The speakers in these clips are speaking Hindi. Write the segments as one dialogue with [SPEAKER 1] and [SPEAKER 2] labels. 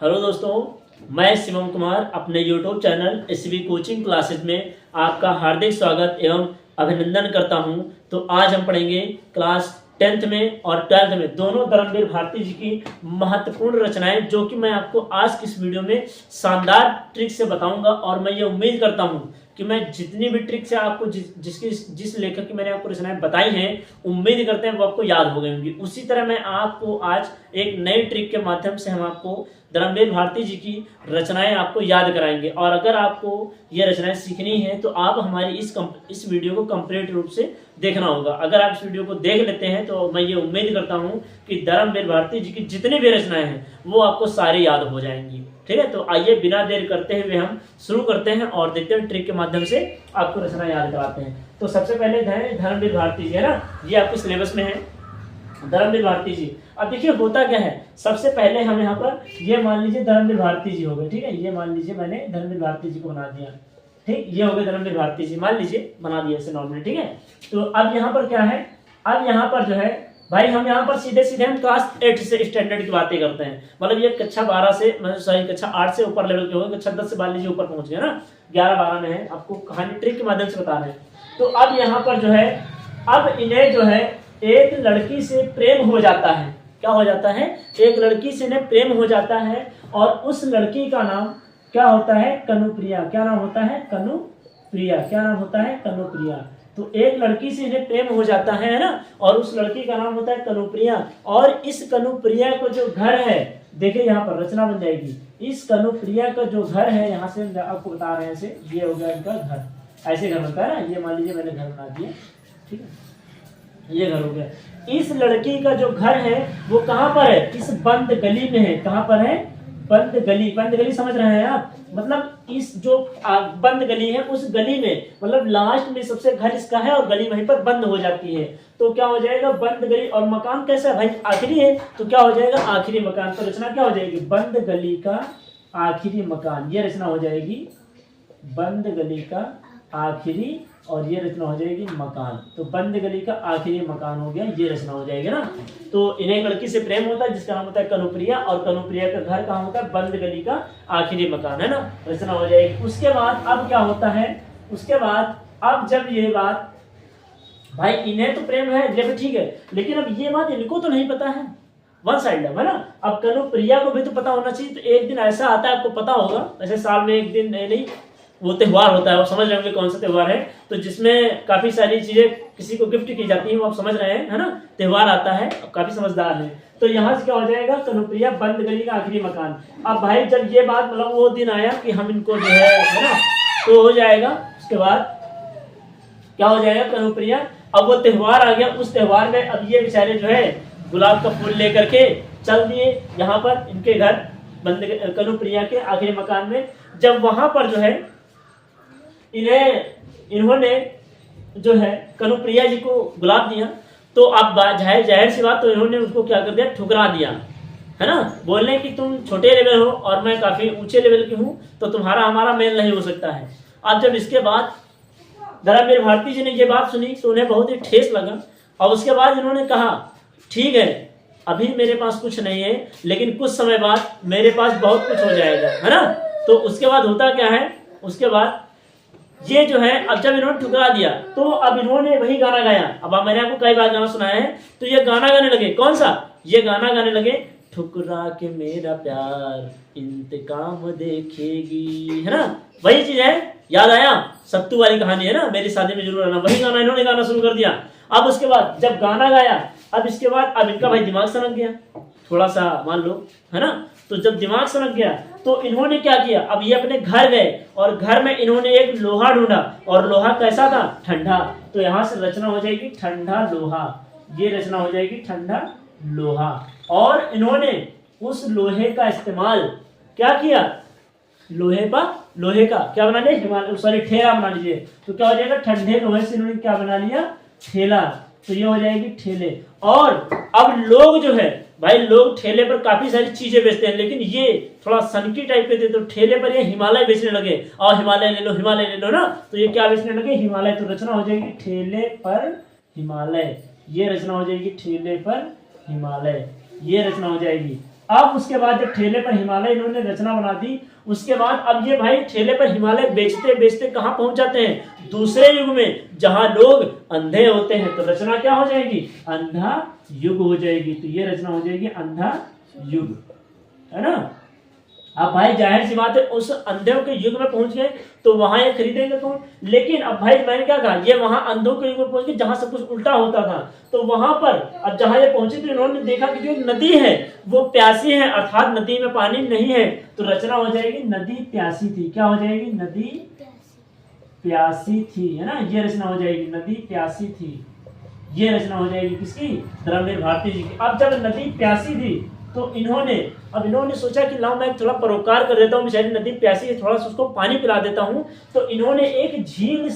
[SPEAKER 1] हेलो दोस्तों, मैं शिवम कुमार अपने YouTube channel SB coaching classes में आपका हार्दिक स्वागत एवं अभिनंदन करता हूं। तो आज हम पढ़ेंगे क्लास 10th में और 12th में दोनों धर्मवीर भारती जी की महत्वपूर्ण रचनाएं, जो कि मैं आपको आज की इस वीडियो में शानदार ट्रिक से बताऊंगा। और मैं ये उम्मीद करता हूं कि मैं जितनी भी ट्रिक से आपको जिस लेखक की मैंने आपको रचनाएं बताई हैं, उम्मीद करते हैं वो आपको याद हो गई होंगी। उसी तरह मैं आपको आज एक नई ट्रिक के माध्यम से हम आपको धर्मवीर भारती जी की रचनाएं आपको याद कराएंगे। और अगर आपको ये रचनाएं सीखनी है तो आप हमारी इस वीडियो को कंप्लीट रूप से देखना होगा। अगर आप इस वीडियो को देख लेते हैं तो मैं ये उम्मीद करता हूं कि धर्मवीर भारती जी की जितनी भी रचनाएं हैं वो आपको सारी याद हो जाएंगी। ठीक है, तो आइए बिना देर करते हुए हम शुरू करते हैं और देखते हैं ट्रिक के माध्यम से आपको रचना याद कराते हैं। तो सबसे पहले धर्मवीर भारती जी है ना, ये आपके सिलेबस में है धर्मवीर भारती जी। अब देखिए होता क्या है, सबसे पहले हम यहाँ पर ये मान लीजिए धर्मवीर भारती जी हो गए। ठीक है, ये मान लीजिए मैंने धर्मवीर भारती जी को बना दिया। ठीक, ये हो गए धर्मवीर भारती जी, मान लीजिए बना दिया ऐसे नॉर्मली। ठीक है, तो अब यहाँ पर क्या है, अब यहाँ पर जो है भाई हम यहाँ पर सीधे सीधे हम क्लास 8 से स्टैंडर्ड की बातें करते हैं। मतलब ये कक्षा 12 से कक्षा 8 से ऊपर लेवल के हो गए, कक्षा 10 से मान लीजिए ऊपर पहुंच गए ना, 11-12 में है। आपको कहानी ट्रिक के माध्यम से बता रहे हैं। तो अब यहाँ पर जो है, अब इन्हें जो है एक लड़की से प्रेम हो जाता है। क्या हो जाता है? एक लड़की से इन्हें प्रेम हो जाता है और उस लड़की का नाम क्या होता है? कनुप्रिया। क्या नाम होता है? कनुप्रिया। क्या नाम होता है? कनुप्रिया। तो एक लड़की से इन्हें प्रेम हो जाता है ना, और उस लड़की का नाम होता है कनुप्रिया। और इस कनुप्रिया को जो घर है, देखिए यहाँ पर रचना बन जाएगी। इस कनुप्रिया का जो घर है, यहाँ से आपको बता रहे हैं ऐसे, ये हो गया इनका घर। ऐसे घर बनता है ना, ये मान लीजिए मैंने घर बना दिया। ठीक है, ये घर हो गया। इस लड़की का जो घर है वो कहाँ पर है? इस बंद गली में है। कहाँ पर है? बंद गली। बंद गली समझ रहे हैं आप? मतलब इस जो बंद गली है उस गली में, मतलब लास्ट में सबसे घर इसका है और गली वहीं पर बंद हो जाती है। तो क्या हो जाएगा? बंद गली। और मकान कैसा है भाई? आखिरी है, तो क्या हो जाएगा? आखिरी मकान। तो रचना क्या हो जाएगी? बंद गली का आखिरी मकान। ये रचना हो जाएगी बंद गली का आखिरी, और ये रचना हो जाएगी मकान। तो बंद गली का आखिरी मकान हो गया, ये रचना हो जाएगी ना। तो इन्हें एक लड़की से प्रेम होता है जिसका नाम होता है कनुप्रिया, और कनुप्रिया का घर कहाँ होता है? बंद गली का आखिरी मकान, है ना। रचना हो जाएगी। उसके बाद अब क्या होता है? उसके बाद अब जब ये बात, भाई इन्हें तो प्रेम है, ये ठीक है, लेकिन अब ये बात इनको तो नहीं पता है, वन साइड है ना। अब कनुप्रिया को भी तो पता होना चाहिए। तो एक दिन ऐसा आता है, आपको पता होगा, ऐसे साल में एक दिन नहीं, वो त्योहार होता है, आप समझ रहे होंगे कौन सा त्योहार है। तो जिसमें काफी सारी चीजें किसी को गिफ्ट की जाती है, वो आप समझ रहे हैं, है ना। त्योहार आता है, काफी समझदार है। तो यहाँ से क्या हो जाएगा? कनुप्रिया बंद गली का आखिरी मकान। अब भाई जब ये बात, मतलब वो दिन आया कि हम इनको जो है ना, तो हो जाएगा। उसके बाद क्या हो जाएगा? कनुप्रिया, अब वो त्योहार आ गया। उस त्योहार में अब ये बेचारे जो है गुलाब का फूल लेकर के चल दिए यहाँ पर इनके घर, बंद कनुप्रिया के आखिरी मकान में। जब वहां पर जो है इन्होंने जो है कनुप्रिया जी को गुलाब दिया, तो अब जाहिर सी बात, तो इन्होंने उसको क्या कर दिया? ठुकरा दिया, है ना। बोलने कि तुम छोटे लेवल हो और मैं काफी ऊंचे लेवल की हूं, तो तुम्हारा हमारा मेल नहीं हो सकता है। अब जब इसके बाद धर्मवीर भारती जी ने ये बात सुनी तो उन्हें बहुत ही ठेस लगा, और उसके बाद इन्होंने कहा ठीक है, अभी मेरे पास कुछ नहीं है, लेकिन कुछ समय बाद मेरे पास बहुत कुछ हो जाएगा, है ना। तो उसके बाद होता क्या है? उसके बाद ये जो है, अब जब इन्होंने ठुकरा दिया तो अब इन्होंने वही गाना गाया। अब मैंने आपको कई बार गाना सुनाया है, तो ये गाना गाने लगे। कौन सा? ये गाना गाने लगे, ठुकरा के मेरा प्यार इंतकाम देखेगी, है ना। वही चीज है, याद आया? सत्तू वाली कहानी है ना, मेरी शादी में जरूर आना। वही गाना इन्होंने गाना शुरू कर दिया। अब उसके बाद जब गाना गाया, अब इसके बाद अब इनका भाई दिमाग सनक गया थोड़ा सा, मान लो, है ना। तो जब दिमाग सनक गया तो इन्होंने क्या किया? अब ये अपने घर गए और घर में इन्होंने एक लोहा ढूंढा, और लोहा कैसा था? ठंडा। तो यहाँ से रचना हो जाएगी ठंडा लोहा। ये रचना हो जाएगी ठंडा लोहा। और इन्होंने उस लोहे का इस्तेमाल क्या किया? लोहे का क्या बना लिया? सॉरी, ठेला बना लीजिए। तो क्या हो जाएगा? ठंडे लोहे से इन्होंने क्या बना लिया? ठेला। तो ये हो जाएगी ठेले। और अब लोग जो है भाई, लोग ठेले पर काफी सारी चीजें बेचते हैं, लेकिन ये थोड़ा सनकी टाइप के थे, तो ठेले पर ये हिमालय बेचने लगे। और हिमालय ले लो, हिमालय ले लो ना। तो ये क्या बेचने लगे? हिमालय। तो रचना हो जाएगी ठेले पर हिमालय। ये रचना हो जाएगी ठेले पर हिमालय। ये रचना हो जाएगी। अब उसके बाद जब ठेले पर हिमालय इन्होंने रचना बना दी, उसके बाद अब ये भाई ठेले पर हिमालय बेचते बेचते कहाँ पहुंच जाते हैं, दूसरे युग में जहां लोग अंधे होते हैं। तो रचना क्या हो जाएगी, अंधा युग हो जाएगी। तो ये रचना हो जाएगी अंधा युग, है ना। अब भाई जाहिर सी बात है उस अंधों के युग में पहुंच गए तो वहां ये खरीदेंगे कौन। लेकिन अब भाई मैंने क्या कहा, ये वहां अंधों के युग में पहुंच गए जहां सब कुछ उल्टा होता था। तो वहां पर अब जहां ये पहुंचे तो इन्होंने देखा कि जो नदी है वो प्यासी है, अर्थात नदी में पानी नहीं है। तो रचना हो जाएगी नदी प्यासी थी। क्या हो जाएगी, नदी प्यासी थी, है ना। ये रचना हो जाएगी नदी प्यासी थी। ये रचना हो जाएगी किसकी, धर्मवीर भारती जी की। अब जब नदी प्यासी थी तो इन्होंने सोचा कि लाओ मैं थोड़ा परोपकार कर देता हूँ, बेचारी नदी प्यासी है, थोड़ा सा उसको पानी पिला देता हूँ। तो इन्होंने एक झील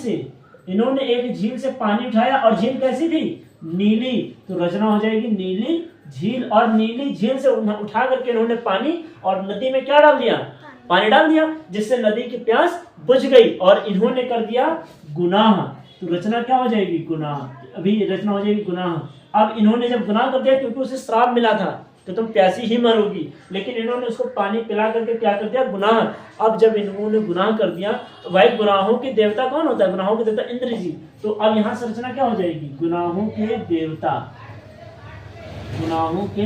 [SPEAKER 1] से पानी उठाया और झील कैसी थी, नीली। तो रचना हो जाएगी नीली झील। और नीली झील से उठा करके इन्होंने पानी और नदी में क्या डाल दिया, पानी डाल दिया, जिससे नदी की प्यास बुझ गई और इन्होंने कर दिया गुनाह। तो रचना क्या हो जाएगी, गुनाह। अभी रचना हो जाएगी गुनाह। अब इन्होंने जब गुनाह कर दिया, क्योंकि उसे श्राप मिला था तो तुम प्यासी ही मरोगी, लेकिन इन्होंने उसको पानी पिला करके क्या कर दिया, गुनाह। अब जब इन्होंने गुनाह कर दिया तो भाई गुनाहों के देवता कौन होता है, गुनाहों के देवता इंद्र जी। तो अब यहाँ से रचना क्या हो जाएगी, गुनाहों के देवता, गुनाहों के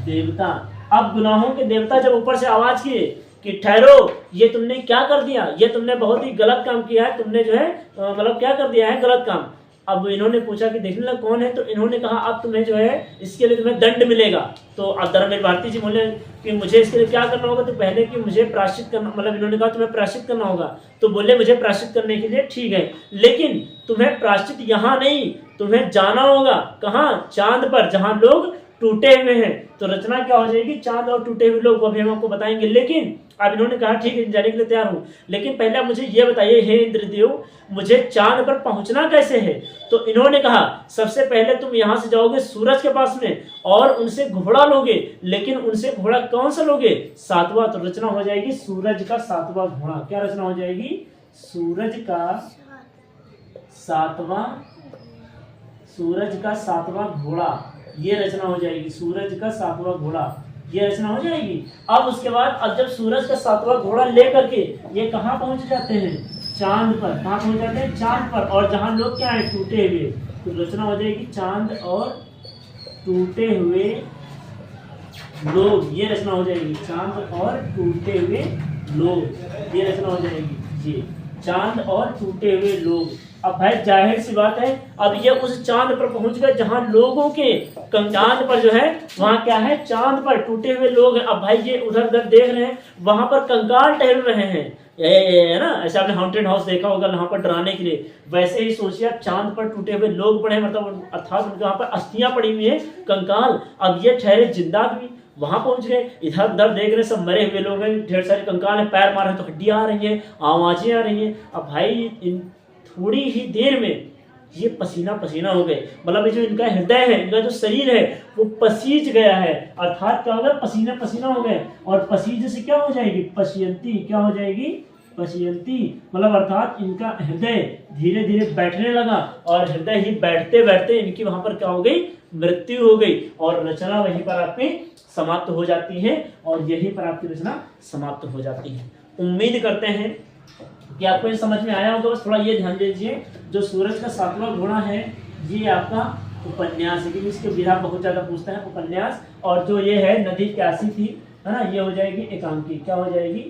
[SPEAKER 1] देवता। अब गुनाहों के देवता जब ऊपर से आवाज किए कि ठहरो, ये तुमने क्या कर दिया, ये तुमने बहुत ही गलत काम किया है, तुमने जो है मतलब क्या कर दिया है, गलत काम। अब इन्होंने पूछा कि देखने लगा कौन है, तो इन्होंने कहा अब तुम्हें जो है इसके लिए तुम्हें दंड मिलेगा। तो अब धर्मवीर भारती जी बोले कि मुझे इसके लिए क्या करना होगा, तो पहले कि मुझे प्रायश्चित करना, मतलब इन्होंने कहा तुम्हें प्रायश्चित करना होगा। तो बोले मुझे प्रायश्चित करने के लिए ठीक है, लेकिन तुम्हें प्रायश्चित यहाँ नहीं, तुम्हें जाना होगा कहाँ, चांद पर, जहाँ लोग टूटे हुए हैं। तो रचना क्या हो जाएगी, चांद और टूटे हुए लोग, वो भी हम आपको बताएंगे। लेकिन अब इन्होंने कहा ठीक है जाने के लिए तैयार हूं, लेकिन पहले मुझे ये बताइए हे इंद्रदेव, मुझे चांद पर पहुंचना कैसे है। तो इन्होंने कहा सबसे पहले तुम यहां से जाओगे सूरज के पास में और उनसे घोड़ा लोगे, लेकिन उनसे घोड़ा कौन सा लोगे, सातवां। तो रचना हो जाएगी सूरज का सातवां घोड़ा। क्या रचना हो जाएगी, सूरज का सातवां घोड़ा। ये रचना हो जाएगी सूरज का सातवां घोड़ा, ये रचना हो जाएगी। अब उसके बाद अब जब सूरज का सातवां घोड़ा लेकर के ये कहाँ पहुंच जाते हैं, चांद पर। कहाँ पहुंच जाते हैं, चांद पर, और जहां लोग क्या है, टूटे हुए। तो रचना हो जाएगी चांद और टूटे हुए लोग। ये रचना हो जाएगी चांद और टूटे हुए लोग। ये रचना हो जाएगी ये चांद और टूटे हुए लोग। अब भाई जाहिर सी बात है, अब ये उस चांद पर पहुंच गए जहां लोगों के चांद पर जो है वहां क्या है, चांद पर टूटे हुए लोग हैं। अब भाई ये उधर उधर देख रहे हैं, वहां पर कंकाल टहल रहे हैं, है ना। ऐसे आपने हॉन्टेड हाउस देखा होगा, वहां पर डराने के लिए। वैसे ही सोचिए आप, चांद पर टूटे हुए लोग पड़े, मतलब अर्थात उनके वहां पर अस्थियां पड़ी हुई है, कंकाल। अब ये ठहरे जिंदा भी वहां पहुंच गए, इधर उधर देख रहे, सब मरे हुए लोग हैं, ढेर सारे कंकाल है, पैर मार रहे तो हड्डियां आ रही है, आवाजें आ रही है। अब भाई इन थोड़ी ही देर में ये पसीना पसीना हो गए, मतलब ये जो इनका हृदय है, इनका जो शरीर है वो पसीज गया है, अर्थात क्या होगा, पसीना पसीना हो गए। और पसीज से क्या हो जाएगी, पशयंती। क्या हो जाएगी, पशयंती, मतलब अर्थात इनका हृदय धीरे धीरे बैठने लगा, और हृदय ही बैठते बैठते इनकी वहां पर क्या हो गई, मृत्यु हो गई। और रचना वहीं पर आपकी समाप्त हो जाती है, और यहीं पर आपकी रचना समाप्त हो जाती है। उम्मीद करते हैं कि आपको ये समझ में आया होगा। बस थोड़ा ये ध्यान दीजिए, जो सूरज का सातवां घोड़ा है ये आपका उपन्यास है, क्योंकि इसके विधा बहुत ज्यादा पूछता है, उपन्यास। और जो ये है नदी प्यासी थी, है ना, ये हो जाएगी एकांकी। क्या हो जाएगी,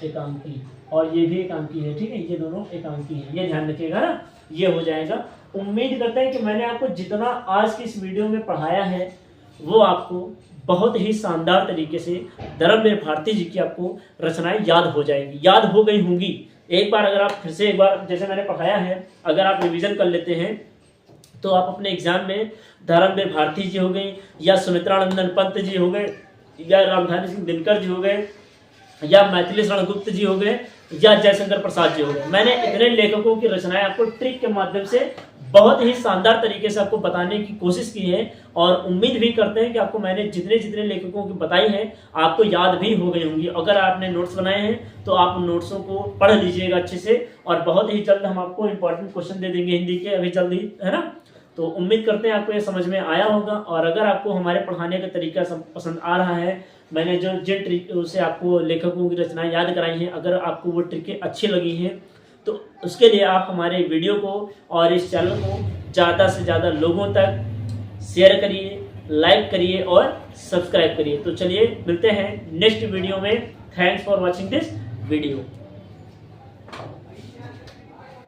[SPEAKER 1] एकांकी। और ये भी एकांकी है, ठीक है, ये दोनों एकांकी है, ये ध्यान रखिएगा ना, ये हो जाएगा। उम्मीद करते हैं कि मैंने आपको जितना आज की इस वीडियो में पढ़ाया है वो आपको बहुत ही शानदार तरीके से धर्मवीर भारती जी की आपको रचनाएं याद हो जाएंगी, याद हो गई होंगी। एक बार अगर आप फिर से एक बार जैसे मैंने पढ़ाया है, अगर आप रिवीजन कर लेते हैं तो आप अपने एग्जाम में धर्मवीर भारती जी हो गई, या सुमित्रानंदन पंत जी हो गए, या रामधारी सिंह दिनकर जी हो गए, या मैथिली शरण गुप्त जी हो गए, या जयशंकर प्रसाद जी हो गए। मैंने इतने लेखकों की रचनाएं आपको ट्रिक के माध्यम से बहुत ही शानदार तरीके से आपको बताने की कोशिश की है, और उम्मीद भी करते हैं कि आपको मैंने जितने जितने लेखकों की बताई है आपको याद भी हो गई होंगी। अगर आपने नोट्स बनाए हैं तो आप उन नोट्सों को पढ़ लीजिएगा अच्छे से, और बहुत ही जल्द हम आपको इंपॉर्टेंट क्वेश्चन दे देंगे हिंदी के, अभी जल्द ही, है ना। तो उम्मीद करते हैं आपको ये समझ में आया होगा, और अगर आपको हमारे पढ़ाने का तरीका पसंद आ रहा है, मैंने जो जिन ट्रिक से आपको लेखकों की रचनाएं याद कराई हैं, अगर आपको वो ट्रिकें अच्छी लगी हैं तो उसके लिए आप हमारे वीडियो को और इस चैनल को ज़्यादा से ज़्यादा लोगों तक शेयर करिए, लाइक करिए और सब्सक्राइब करिए। तो चलिए मिलते हैं नेक्स्ट वीडियो में। Thanks for watching this video.